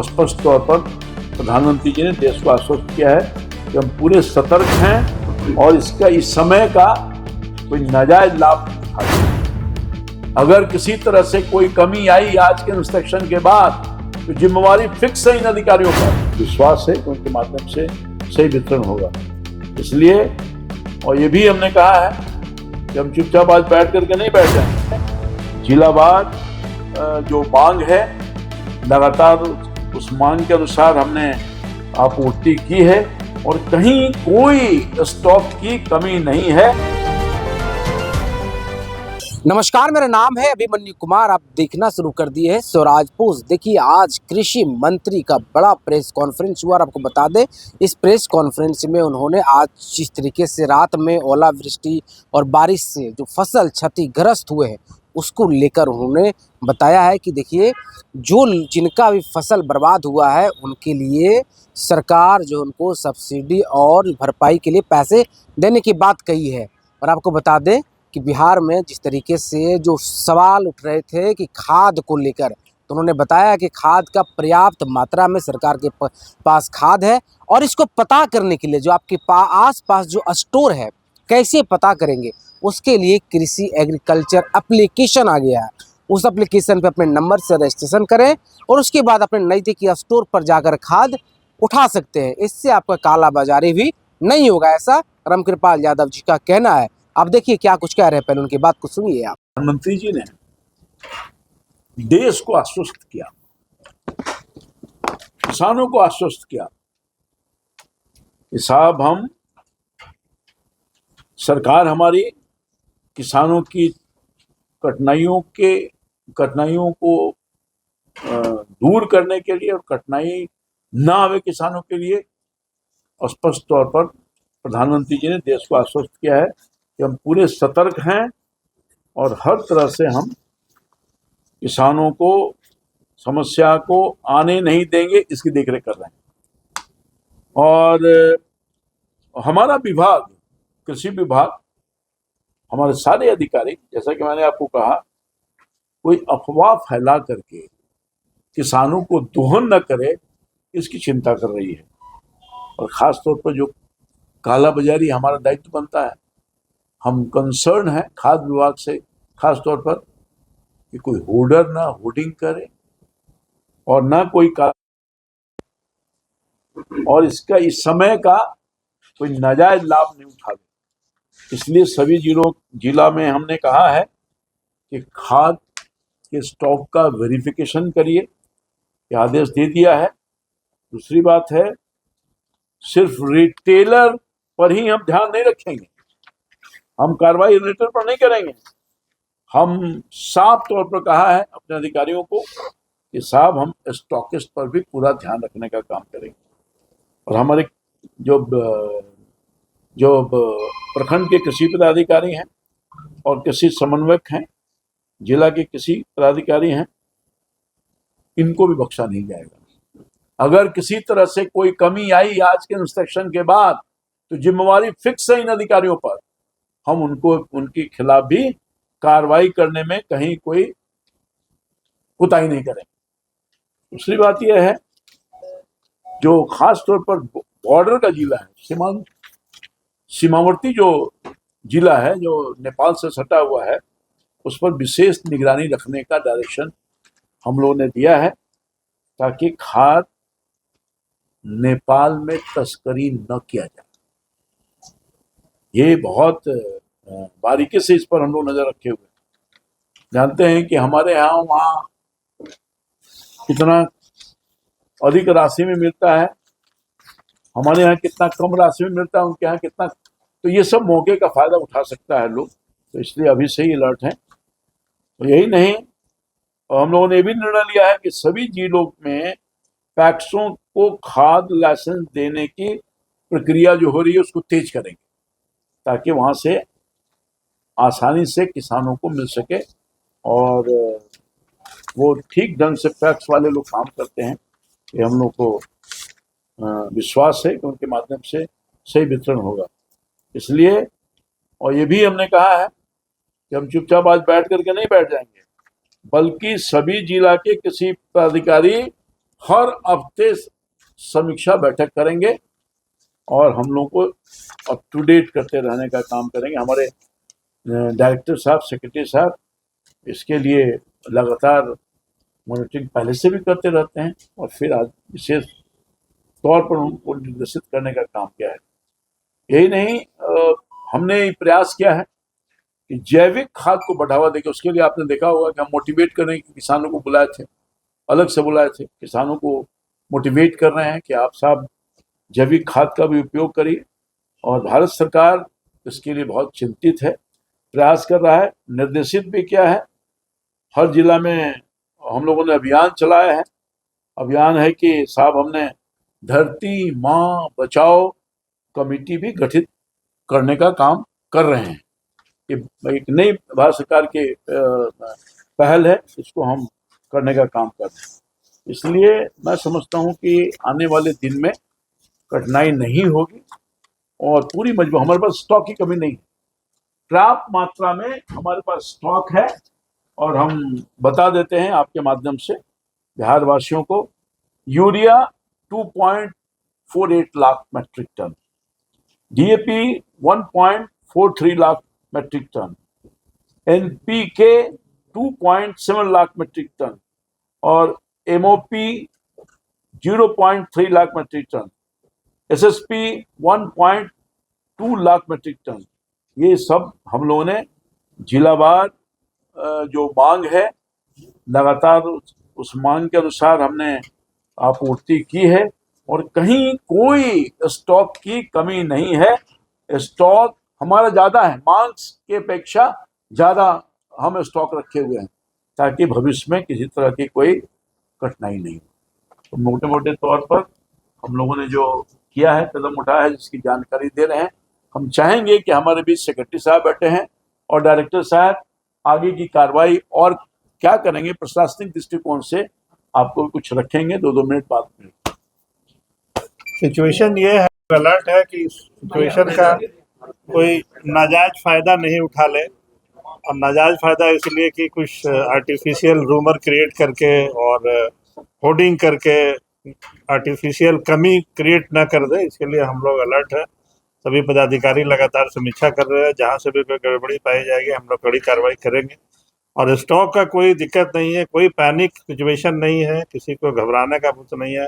स्पष्ट तौर पर प्रधानमंत्री जी ने देश को आश्वस्त किया है कि हम पूरे सतर्क हैं और इसका इस समय का कोई नाजायज लाभ नहीं उठाएंगे। अगर किसी तरह से कोई कमी आई आज के इंस्पेक्शन के बाद तो जिम्मेवारी फिक्स है इन अधिकारियों पर। विश्वास है कि उनके माध्यम से सही वितरण होगा। इसलिए और ये भी हमने कहा है कि हम चुपचाप आज बैठ करके नहीं बैठ जाएंगे। जिलावार जो मांग है लगातार उस मांग के अनुसार हमने आपूर्ति की है और कहीं कोई स्टॉक की कमी नहीं है। नमस्कार, मेरा नाम है अभिमन्यु कुमार। आप देखना शुरू कर दिए है स्वराज पोस्ट। देखिए, आज कृषि मंत्री का बड़ा प्रेस कॉन्फ्रेंस हुआ और आपको बता दें इस प्रेस कॉन्फ्रेंस में उन्होंने आज जिस तरीके से रात में ओलावृष्टि और बारिश से जो फसल क्षतिग्रस्त हुए हैं उसको लेकर उन्होंने बताया है कि देखिए जो जिनका भी फसल बर्बाद हुआ है उनके लिए सरकार जो उनको सब्सिडी और भरपाई के लिए पैसे देने की बात कही है। और आपको बता दें कि बिहार में जिस तरीके से जो सवाल उठ रहे थे कि खाद को लेकर, तो उन्होंने बताया कि खाद का पर्याप्त मात्रा में सरकार के पास खाद है और इसको पता करने के लिए जो आपके आस पास जो स्टोर है कैसे पता करेंगे, उसके लिए कृषि एग्रीकल्चर एप्लीकेशन आ गया है। उस एप्लीकेशन पे अपने नंबर से रजिस्ट्रेशन करें और उसके बाद अपने नज़दीकी स्टोर पर जाकर खाद उठा सकते हैं। इससे आपका कालाबाजारी भी नहीं होगा, ऐसा रामकृपाल यादव जी का कहना है। आप देखिए क्या कुछ कह रहे हैं, पहले उनकी बात को सुनिए आप। प्रधानमंत्री जी ने देश को आश्वस्त किया, किसानों को आश्वस्त किया कि साहब हम सरकार हमारी किसानों की कठिनाइयों को दूर करने के लिए और कठिनाई ना आवे किसानों के लिए स्पष्ट तौर पर प्रधानमंत्री जी ने देश को आश्वस्त किया है कि हम पूरे सतर्क हैं और हर तरह से हम किसानों को समस्या को आने नहीं देंगे, इसकी देखरेख कर रहे हैं। और हमारा विभाग, कृषि विभाग, हमारे सारे अधिकारी, जैसा कि मैंने आपको कहा, कोई अफवाह फैला करके किसानों को दोहन न करे इसकी चिंता कर रही है। और ख़ास तौर पर जो काला बाजारी हमारा दायित्व बनता है, हम कंसर्न हैं खाद्य विभाग से खास तौर पर कि कोई होर्डर ना होर्डिंग करे और ना कोई और इसका इस समय का कोई नाजायज लाभ नहीं उठावे। इसलिए सभी जिला में हमने कहा है कि खाद के स्टॉक का वेरिफिकेशन करिए, ये आदेश दे दिया है। दूसरी बात है, सिर्फ रिटेलर पर ही हम ध्यान नहीं रखेंगे, हम कार्रवाई रिटेलर पर नहीं करेंगे। हम साफ तौर पर कहा है अपने अधिकारियों को कि साहब हम स्टॉकिस्ट पर भी पूरा ध्यान रखने का काम करेंगे। और हमारे जो प्रखंड के कृषि पदाधिकारी हैं और कृषि समन्वयक हैं, जिला के कृषि पदाधिकारी हैं, इनको भी बख्शा नहीं जाएगा। अगर किसी तरह से कोई कमी आई आज के इंस्पेक्शन के बाद तो जिम्मेवारी फिक्स है इन अधिकारियों पर। हम उनके खिलाफ भी कार्रवाई करने में कहीं कोई कुताही नहीं करें। दूसरी बात यह है, जो खास तौर पर बॉर्डर का जिला है, सीमावर्ती जो जिला है जो नेपाल से सटा हुआ है, उस पर विशेष निगरानी रखने का डायरेक्शन हम लोगों ने दिया है ताकि खाद नेपाल में तस्करी न किया जाए। ये बहुत बारीकी से इस पर हम लोग नजर रखे हुए जानते हैं कि हमारे यहाँ वहाँ कितना अधिक राशि में मिलता है, हमारे यहाँ कितना कम राशि में मिलता है, उनके यहाँ कितना। तो ये सब मौके का फायदा उठा सकता है लोग, तो इसलिए अभी से ही अलर्ट हैं। तो यही नहीं, और हम लोगों ने भी निर्णय लिया है कि सभी जिलों में पैक्सों को खाद लाइसेंस देने की प्रक्रिया जो हो रही है उसको तेज करेंगे ताकि वहाँ से आसानी से किसानों को मिल सके। और वो ठीक ढंग से पैक्स वाले लोग काम करते हैं, ये हम लोग को विश्वास है कि उनके माध्यम से सही वितरण होगा। इसलिए और ये भी हमने कहा है कि हम चुपचाप आज बैठ करके नहीं बैठ जाएंगे, बल्कि सभी जिला के कृषि पदाधिकारी हर हफ्ते समीक्षा बैठक करेंगे और हम लोग को अप टू डेट करते रहने का काम करेंगे। हमारे डायरेक्टर साहब, सेक्रेटरी साहब इसके लिए लगातार मॉनिटरिंग पहले से भी करते रहते हैं और फिर आज विशेष तौर पर उनको निर्देशित करने का काम किया है। यही नहीं, हमने ये प्रयास किया है कि जैविक खाद को बढ़ावा देकर, उसके लिए आपने देखा होगा कि हम मोटिवेट करने के किसानों को बुलाए थे, अलग से बुलाए थे, किसानों को मोटिवेट कर रहे हैं कि आप साहब जैविक खाद का भी उपयोग करिए। और भारत सरकार इसके लिए बहुत चिंतित है, प्रयास कर रहा है, निर्देशित भी किया है। हर जिला में हम लोगों ने अभियान चलाया है। अभियान है कि साहब हमने धरती माँ बचाओ कमेटी भी गठित करने का काम कर रहे हैं। ये एक नई भारत सरकार की पहल है, इसको हम करने का काम कर रहे हैं। इसलिए मैं समझता हूँ कि आने वाले दिन में कठिनाई नहीं होगी और पूरी मजबूत, हमारे पास स्टॉक की कमी नहीं है, पर्याप्त मात्रा में हमारे पास स्टॉक है। और हम बता देते हैं आपके माध्यम से बिहार वासियों को, urea 2.48 lakh metric ton, DAP 1.43 lakh metric ton, NPK 2.7 lakh metric ton और MOP 0.3 lakh metric ton, SSP 1.2 lakh metric ton. ये सब हम लोगों ने जिलावार जो मांग है, लगातार उस मांग के अनुसार हमने आपूर्ति की है और कहीं कोई स्टॉक की कमी नहीं है। स्टॉक हमारा ज़्यादा है, मांग के अपेक्षा ज़्यादा हम स्टॉक रखे हुए हैं ताकि भविष्य में किसी तरह की कोई कठिनाई नहीं हो। तो मोटे मोटे तौर पर हम लोगों ने जो किया है, कदम उठाया है, जिसकी जानकारी दे रहे हैं। हम चाहेंगे कि हमारे बीच सेक्रेटरी साहब बैठे हैं और डायरेक्टर साहब आगे की कार्रवाई और क्या करेंगे प्रशासनिक दृष्टिकोण से आपको कुछ रखेंगे 2-2 मिनट बाद में। सिचुएशन ये है, अलर्ट है कि सिचुएशन का कोई नाजायज फायदा नहीं उठा ले। और नाजायज फायदा इसलिए कि कुछ आर्टिफिशियल रूमर क्रिएट करके और होर्डिंग करके आर्टिफिशियल कमी क्रिएट ना कर दे, इसके लिए हम लोग अलर्ट है। सभी पदाधिकारी लगातार समीक्षा कर रहे हैं, जहां से भी कोई गड़बड़ी पाई जाएगी हम लोग कड़ी कार्रवाई करेंगे। और स्टॉक का कोई दिक्कत नहीं है, कोई पैनिक सिचुएशन नहीं है, किसी को घबराने का कुछ नहीं है,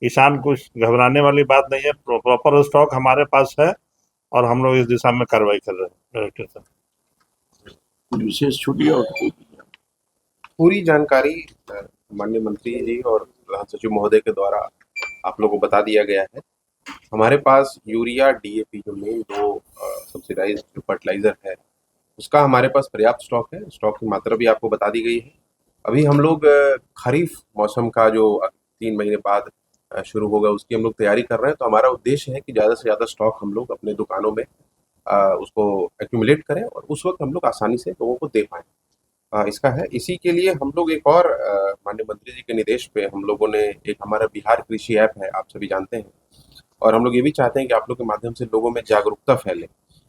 किसान कुछ घबराने वाली बात नहीं है। प्रॉपर स्टॉक हमारे पास है और हम लोग इस दिशा में कार्रवाई कर रहे हैं। डायरेक्टर साहब, विशेष छुट्टी और पूरी जानकारी माननीय मंत्री जी और प्रधान सचिव महोदय के द्वारा आप लोगों को बता दिया गया है। हमारे पास यूरिया, डीएपी जो मेन दो सब्सिडाइज्ड जो फर्टिलाइजर है, उसका हमारे पास पर्याप्त स्टॉक है। स्टॉक की मात्रा भी आपको बता दी गई है। अभी हम लोग खरीफ मौसम का जो 3 महीने बाद शुरू होगा, उसकी हम लोग तैयारी कर रहे हैं। तो हमारा उद्देश्य है कि ज़्यादा से ज़्यादा स्टॉक हम लोग अपने दुकानों में उसको एक्यूमुलेट करें और उस वक्त हम लोग आसानी से लोगों को दे पाएँ। इसका है, इसी के लिए हम लोग एक और माननीय मंत्री जी के निर्देश पे हम लोगों ने एक हमारा बिहार कृषि ऐप है, आप सभी जानते हैं, और हम लोग ये भी चाहते हैं कि आप लोग के माध्यम से लोगों में जागरूकता फैले।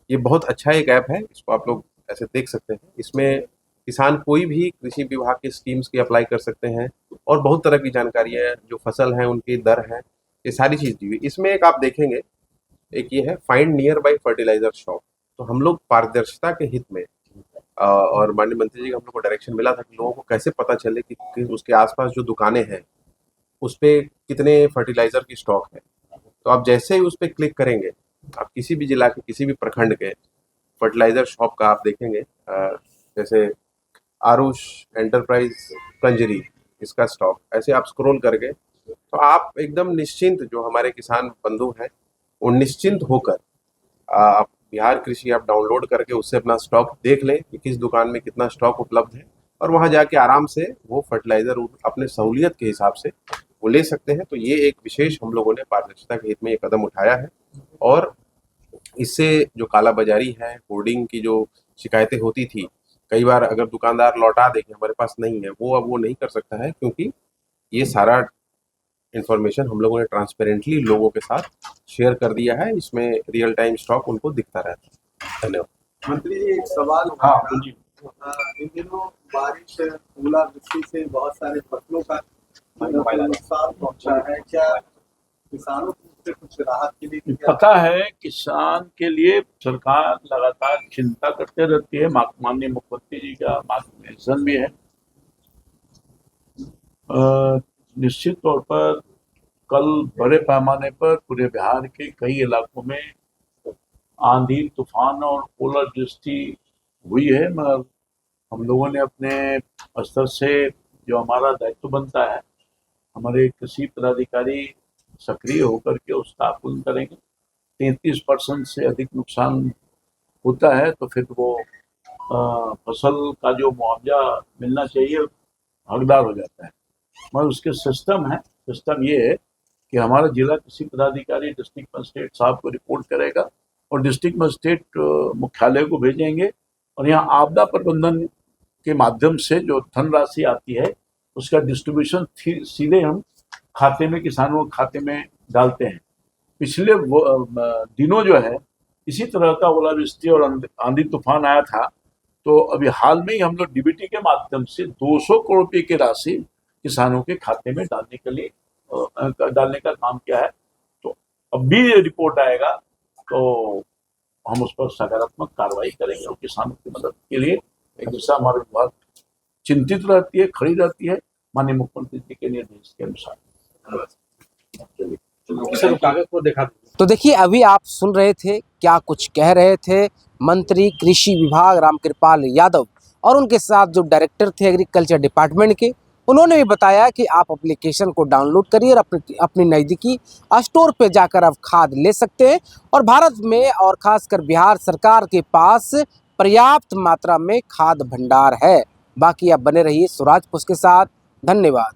ये बहुत अच्छा एक ऐप है, इसको आप लोग ऐसे देख सकते हैं। इसमें किसान कोई भी कृषि विभाग के स्कीम्स की अप्लाई कर सकते हैं और बहुत तरह की जानकारियाँ, जो फसल हैं उनकी दर है, ये सारी चीज़ दी हुई। इसमें एक आप देखेंगे, एक ये है find nearby fertiliser shop. तो हम लोग पारदर्शिता के हित में और माननीय मंत्री जी का हम लोग को डायरेक्शन मिला था कि लोगों को कैसे पता चले कि उसके आसपास जो दुकानें हैं उस पर कितने फर्टिलाइजर की स्टॉक है। तो आप जैसे ही उस पर क्लिक करेंगे, आप किसी भी जिला के किसी भी प्रखंड के फर्टिलाइजर शॉप का आप देखेंगे, जैसे आरुष एंटरप्राइज कंजरी, इसका स्टॉक, ऐसे आप स्क्रॉल करके तो आप एकदम निश्चिंत, जो हमारे किसान बंधु हैं वो निश्चिंत होकर आप बिहार कृषि ऐप डाउनलोड करके उससे अपना स्टॉक देख लें कि किस दुकान में कितना स्टॉक उपलब्ध है और वहां जाके आराम से वो फर्टिलाइजर अपने सहूलियत के हिसाब से वो ले सकते हैं। तो ये एक विशेष हम लोगों ने पारदर्शिता के हित में ये कदम उठाया है और इससे जो कालाबाजारी है, होर्डिंग की जो शिकायतें होती थी, कई बार अगर दुकानदार लौटा दे कि हमारे पास नहीं है, वो अब वो नहीं कर सकता है, क्योंकि ये सारा इन्फॉर्मेशन हम लोगों ने ट्रांसपेरेंटली लोगों के साथ शेयर कर दिया है। इसमें रियल टाइम स्टॉक उनको दिखता रहता है। धन्यवाद। मंत्री जी, एक सवाल इन दिनों बारिश, ओलावृष्टि से बहुत सारे फसलों का नुकसान पहुंचा है, क्या किसानों को उससे कुछ राहत के लिए क्या पता है किसान के लिए सरकार लगातार चिंता करते रहती है। माननीय मुख्यमंत्री जी का मार्गदर्शन भी है। निश्चित तौर पर कल बड़े पैमाने पर पूरे बिहार के कई इलाकों में आंधी तूफान और ओलावृष्टि हुई है, मगर हम लोगों ने अपने स्तर से जो हमारा दायित्व बनता है, हमारे कृषि पदाधिकारी सक्रिय होकर के उसका आकलन करेंगे। 33% से अधिक नुकसान होता है तो फिर वो फसल का जो मुआवजा मिलना चाहिए हकदार हो जाता है। मगर उसके सिस्टम ये है कि हमारा जिला कृषि पदाधिकारी डिस्ट्रिक्ट मजिस्ट्रेट साहब को रिपोर्ट करेगा और डिस्ट्रिक्ट मजिस्ट्रेट मुख्यालय को भेजेंगे और यहाँ आपदा प्रबंधन के माध्यम से जो धनराशि आती है उसका डिस्ट्रीब्यूशन सीधे हम खाते में, किसानों के खाते में डालते हैं। पिछले दिनों जो है इसी तरह का ओलावृष्टि और आंधी तूफान आया था, तो अभी हाल में ही हम लोग डीबीटी के माध्यम से 200 करोड़ रुपए की राशि किसानों के खाते में डालने का काम किया है। तो अब भी ये रिपोर्ट आएगा तो हम उस पर सकारात्मक कार्रवाई करेंगे और किसानों की मदद के लिए एक दिशा हमारे विभाग चिंतित रहती है, खड़ी रहती है माननीय मुख्यमंत्री जी के निर्देश के अनुसार। कागज को देखा तो देखिए, अभी आप सुन रहे थे क्या कुछ कह रहे थे मंत्री कृषि विभाग रामकृपाल यादव, और उनके साथ जो डायरेक्टर थे एग्रीकल्चर डिपार्टमेंट के, उन्होंने भी बताया कि आप एप्लीकेशन को डाउनलोड करिए और अपनी नज़दीकी स्टोर पे जाकर आप खाद ले सकते हैं। और भारत में और खासकर बिहार सरकार के पास पर्याप्त मात्रा में खाद भंडार है। बाकी आप बने रहिए स्वराज पोस्ट के साथ। धन्यवाद।